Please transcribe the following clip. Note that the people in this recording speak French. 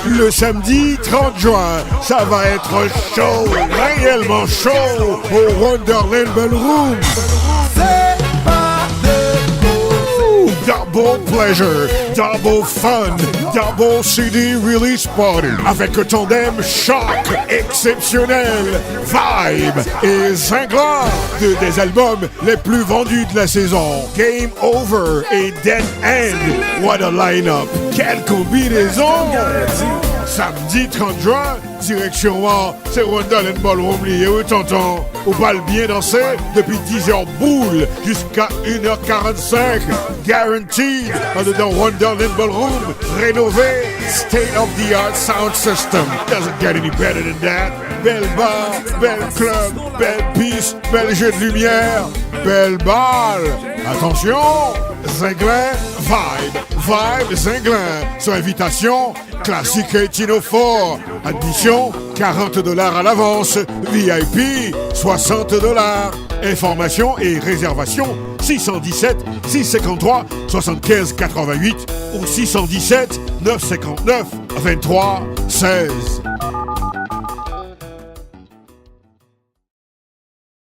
Le samedi 30 juin, ça va être chaud, réellement chaud, au Wonderland Ballroom. Double pleasure, double fun, double CD release party avec un tandem choc exceptionnel, Vibe et Zingla, deux des albums les plus vendus de la saison. Game Over et Dead End, what a line-up, quelle combinaison! Samedi 30 juin, direction c'est Wonderland Ballroom lié au tonton. On parle bien danser depuis 10h boule jusqu'à 1h45. Guaranteed. En dedans Wonderland Ballroom, rénové, state of the art sound system. Doesn't get any better than that. Belle bar, belle club, belle piste, bel jeu de lumière, belle balle. Attention, Zinglin, Vibe, Zinglin. Sur invitation, classique et Tino Fort. Admission, $40 à l'avance. VIP, $60. Informations et réservations, 617 653 75 88 ou 617 959 23 16.